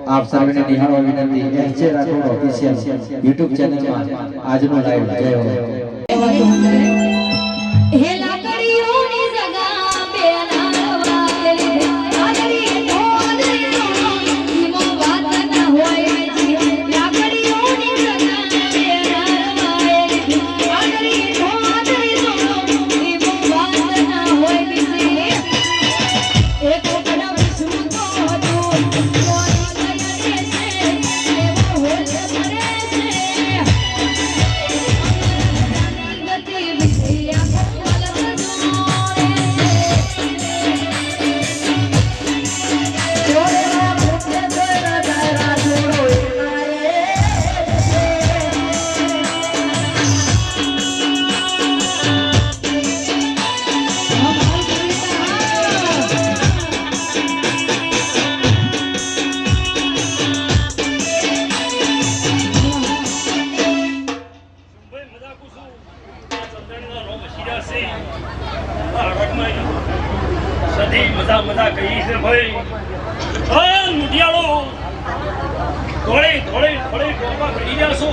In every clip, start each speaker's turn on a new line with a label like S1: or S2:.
S1: આપ સર્વેને નિહાળવા વિનંતી એચએ રાઠોડ ઓફિશિયલ YouTube ચેનલમાં આજનો લાઈવ જય હો
S2: હે લાકડીઓની જગા બેનાવાલે આદરી તોદરી ઈમો વાત ના હોય લાકડીઓની જગા બેનાવાલે આદરી તોદરી ઈમો વાત ના હોય બિસે એક કોકડા વિષ્ણુ તો હતું કોઈ કરે છે એવો હોલ કરે છે ગતિ વિદ્યા
S3: સધી મજા કહી છે ભાઈ મુઢિયાળો થોડે ગોપા કરી રહ્યા છો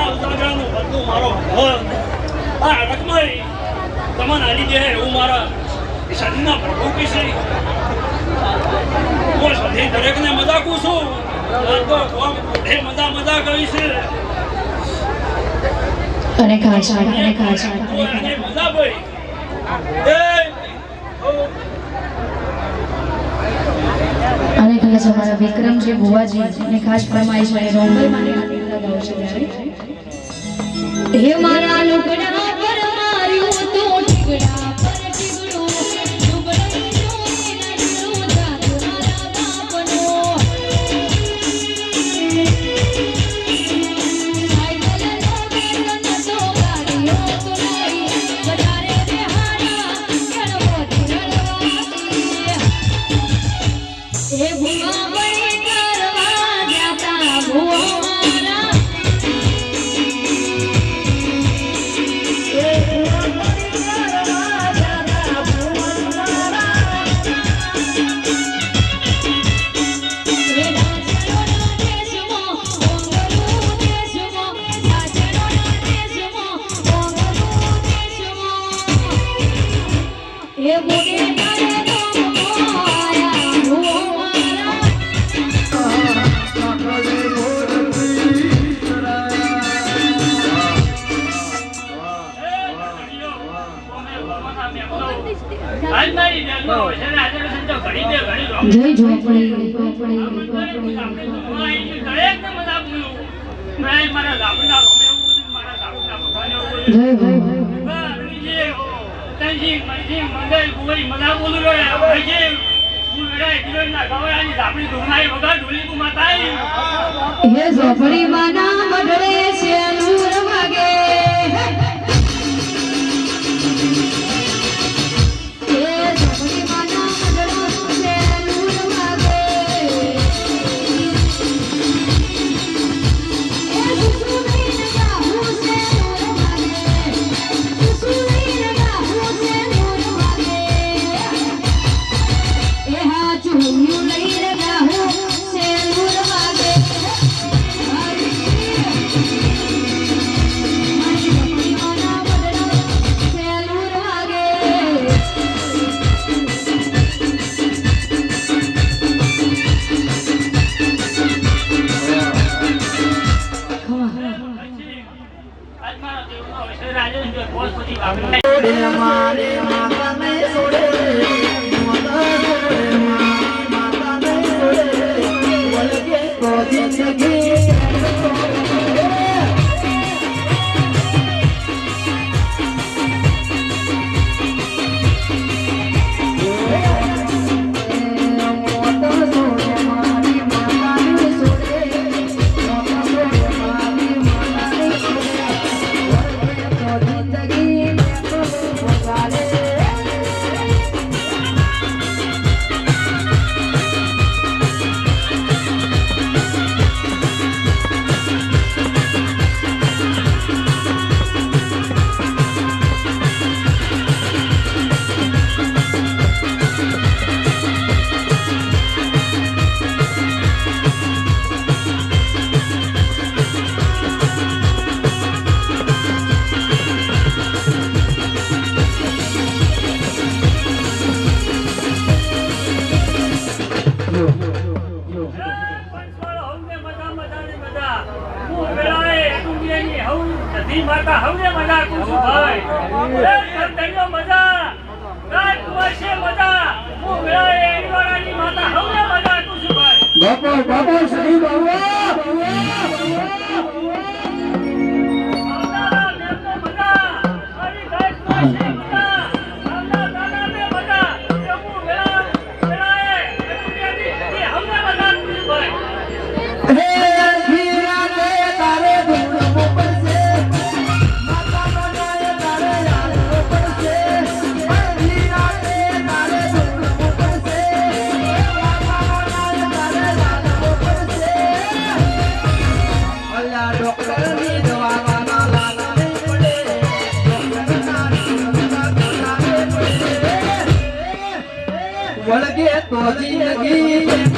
S3: ઉજાગરાનું બધું મારો રકમાઈ તમને આલી દે એવું મારા સદીના પ્રભુ કહેશે હું સધી દરેકને મજા કહું છું મજા કહી છે
S2: અને ખાસા
S3: મજા ભાઈ
S2: અને ખાસ અમારા વિક્રમજી બુવાજી અને ખાસ ફરમાઈશ છે રોંગલ માને લગાવશે હે મારા લુગડા પર માર્યું તો ઠીકડા પર ઠીકડું ડુબડી જોઈ નડલું જાત મારા બાપનો સાયકલ નો બેન નતો ગાડીઓ તો નહીં વધારે બેહાડા ગણપતિ રળવાતી એ ભૂવા બળી કરવા જાતા ભૂવા મારા એ બોલે જય ઝોપડી હે ઝોપડી માના મઢડે છે નૂર વાગે
S3: પંચવાળો હવને મજા મજાની મજા હું વેળાએ દુનિયાની હવ નદી માતા હવને મજા કરું છું ભાઈ એ ધન્યો મજા રાજકુમારશે મજા હું વેળાએ એડીવાળાની માતા હવને મજા કરું છું ભાઈ
S1: બાપા શ્રી બાબા
S3: આવનારા મેમનો મજા મારી રાજકુમારશે મજા આવનારા દાદાને મજા એ હું વેળાએ દુનિયાની હવને મજા કરું છું ભાઈ
S1: હે હીરા દે તારે ધૂળવો પડશે માતા બનાય તારે યાદવો પડશે હીરા દે તારે ધૂળવો પડશે માતા બનાય તારે યાદવો પડશે અલ્યા ડોક્ટરની દવાના લાલા નહીં પડે ડોક્ટરના વળગે તો જિંદગી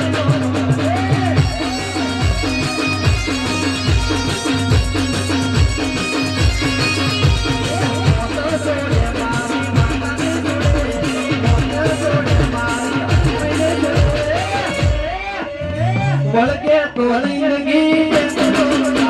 S1: વળગે તો જિંદગી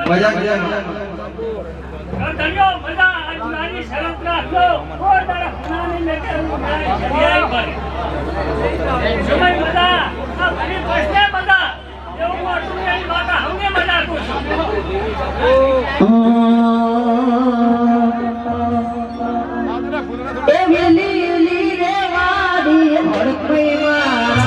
S1: મજા
S3: ધન્યો મજા આજ નાની શરત રાખજો કોઈ તારા ફનાની મેકે મારી જગ્યાએ ભાઈ સમય મજા આ ફરી પ્રશ્ને મજા એવું આ દુનિયાની માતા હમને મજા કરું છું
S1: એ વેલી રે વાડી હડકઈ મારા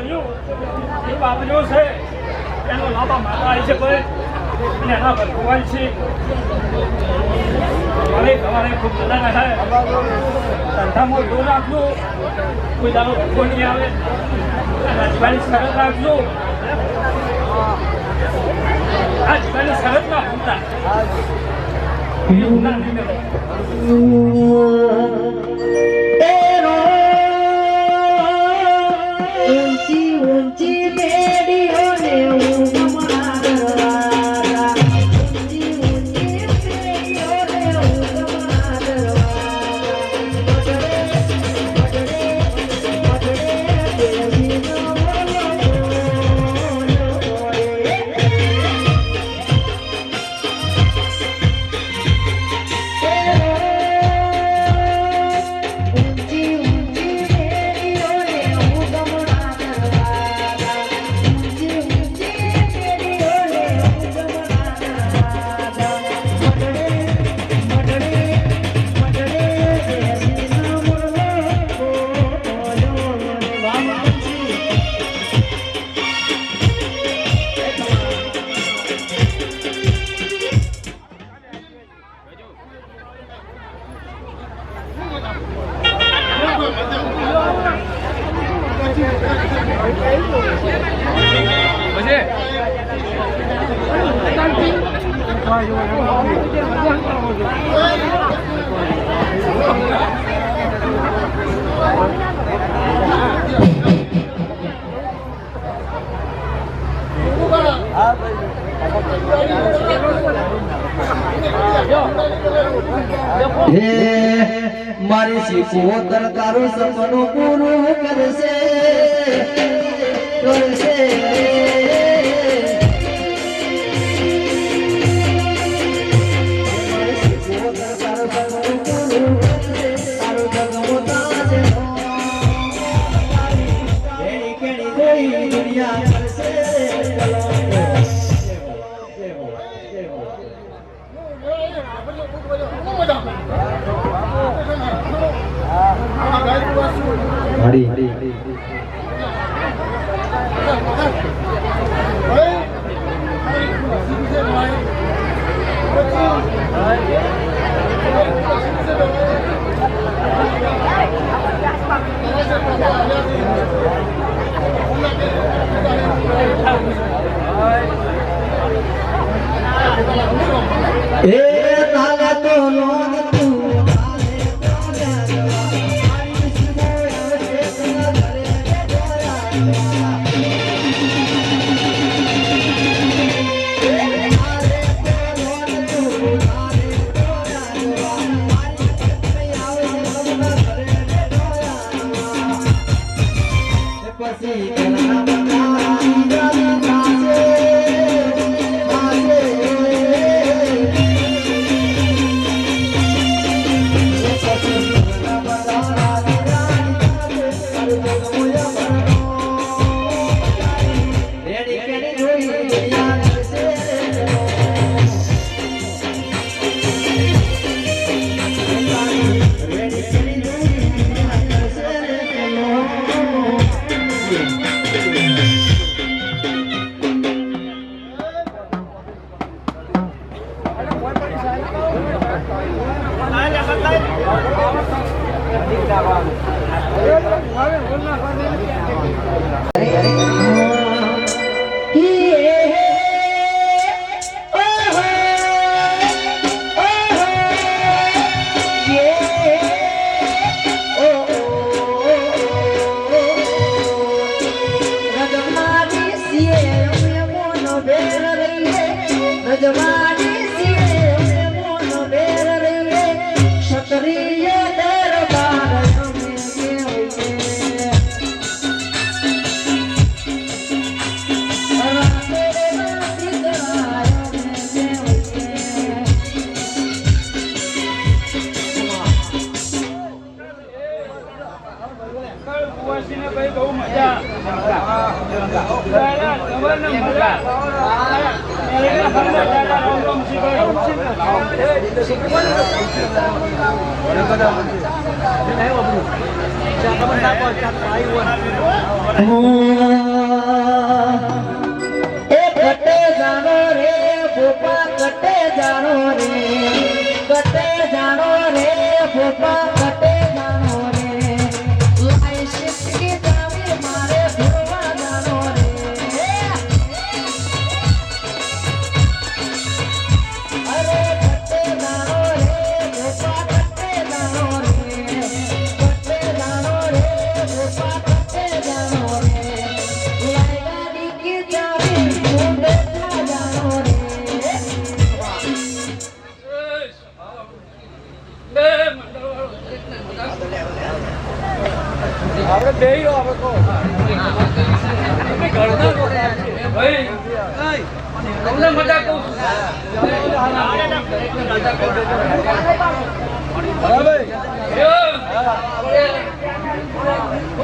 S3: ધન્યો એ બાબજો છે એનો લાભા માતા આવી છે ભાઈ અને એના ભગવાન છે મને તમારે ખૂબ મજા થાય ધંધામાં દૂર રાખજો કોઈ દાડો ભૂખો નહીં આવે અને જીવાની શરત રાખજો આ જીવાની શરત ના ભૂલતા એવું ના નહીં મેળવો.
S2: ઊંચી ઊંચી બેડીઓને ઊંઘમાં દરવાજા ઊંચી ઊંચી બેડીઓને ઊંઘમાં
S1: હે મારી શીખવતર તારું સપનું પૂરું કરશે કરશે મારી શીખવતર તારું સપનું પૂરું કરશે તારું જગમો તાજે કેણી કેણી જોઈ દુનિયા કરશે Hadi.
S2: Oh
S1: જાણો રે કટે જાણો રે ભોપા કટે જાણો રે લાઈ શિફ્ટ જાવે મારે ભોપા જાણો રે અરે કટે જાણો રે ભોપા કટે જાણો રે કટે જાણો રે ભોપા કટે જાણો રે લાઈ ગાડી કે જાવે ભોપા જાણો રે
S3: આપણે બેહ્યો આપણે કહો તમે ઘરના કહો ભાઈ તમને મજા કહું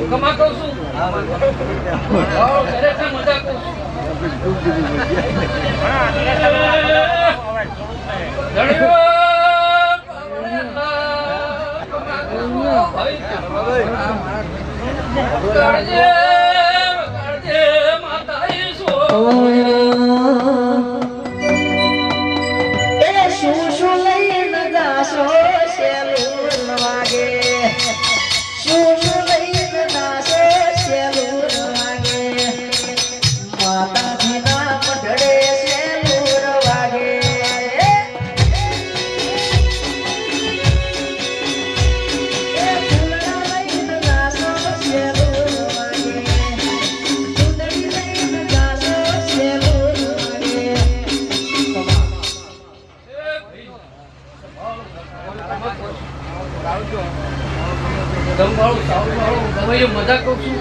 S3: કમા કહું છું ખરેખર મજા કહું મજા કહું છું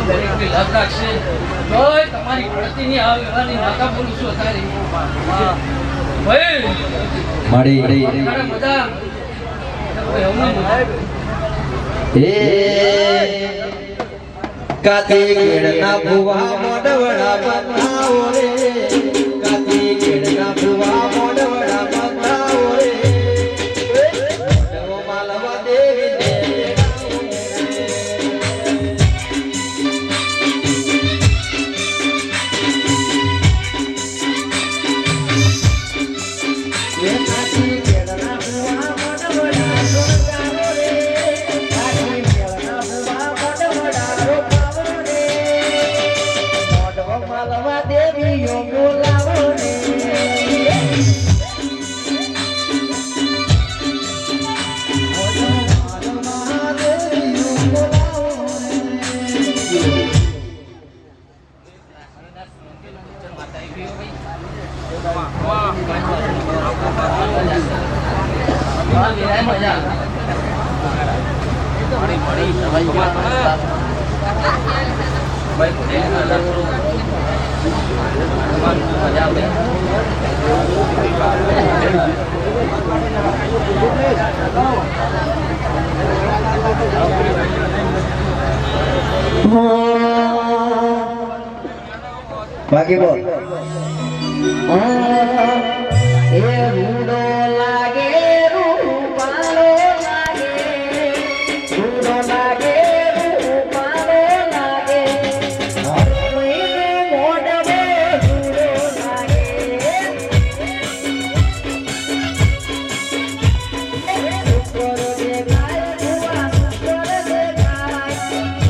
S3: દરેકની લાભ રાખશે તમારી પ્રતિની આવવાની માતા બોલું છું અત્યારે
S1: મારી
S3: મજા
S1: એ કાતી કેળના ભુવા મોડવડા બંધાવો રે કાતી કેળના ભુવા મોડવડા બંધાવો રે મોડવો માલવા દેવી ને એ કાતી કેળના ભુવા મોડવડા બંધાવો રે કાતી કેળના ભુવા મોડવડા રોપાવો રે મોડવો માલવા દેવી યો બોલાવો રે બાકી બોલ એ રૂડો લાગે રૂપાળો લાગે રૂડો લાગે રૂપાળો લાગે કોઈને મોઢવે રૂડો લાગે ઉપર દેખાય ભુવા ઉપર દેખાય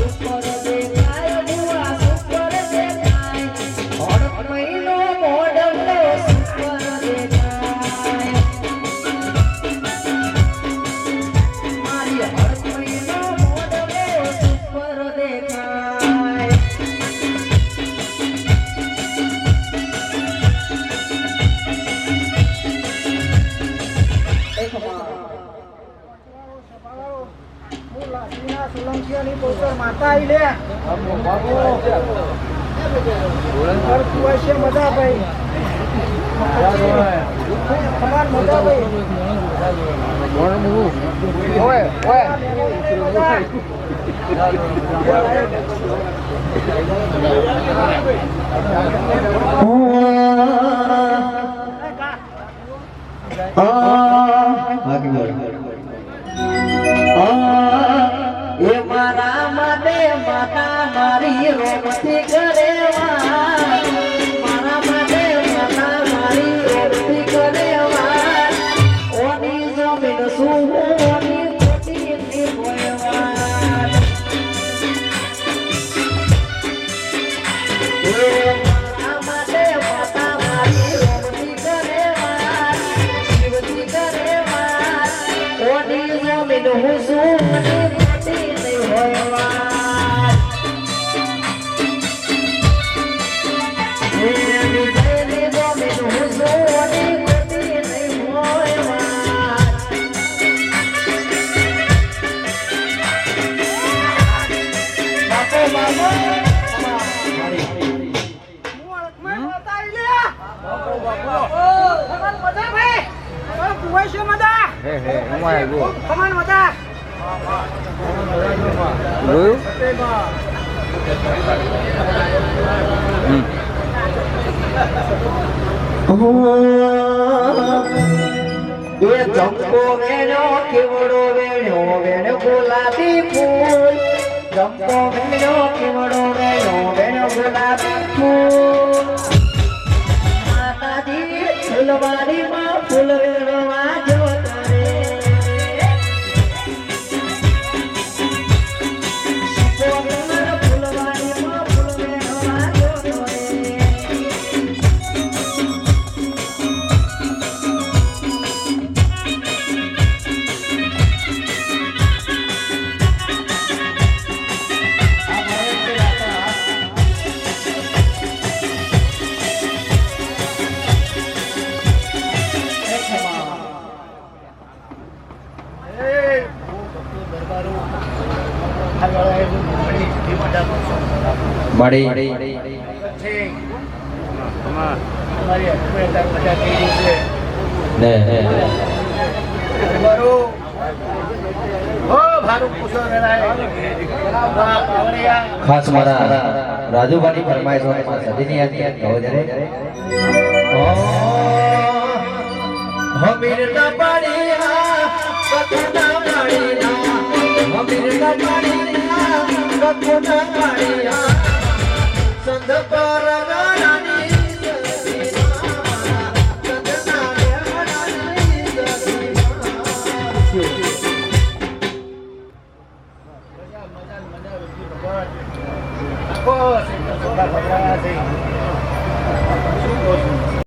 S1: ઉપર દેખાય ભુવા ઉપર દેખાય મહિનો મોઢવનો ઉપર દેખાય મારી હર મહિનો મોઢવે ઉપર દેખાય
S4: માતા આવી લે મજા ભાઈ સમાન મજા ભાઈ
S1: બાકી બોલ એ મારા માટે માતા મારી રોમથી કરેવા મારા માટે માતા
S4: ખમણ વધાર
S1: એ જંપો વેણો કેવડો વેણો વેણ ગુલાબી ફૂલ જંપો વેણો કેવડો વેણો વેણ ગુલાબી ફૂલ માતાજી ફૂલવાડીમાં ફૂલ વેણવા જો તારે ફૂલવાડીમાં ફૂલ વેણવા જો તારે
S5: ખાસ મારા રાજુભાઈ ફરમાઈશ હોય સદીની હતી કહો જરે
S1: હમીર ના પાડી હા કથુના પાડી ના હમીર ના પાડી હા કથુના પાડી હા સંધ પર ગાડાની
S4: બસ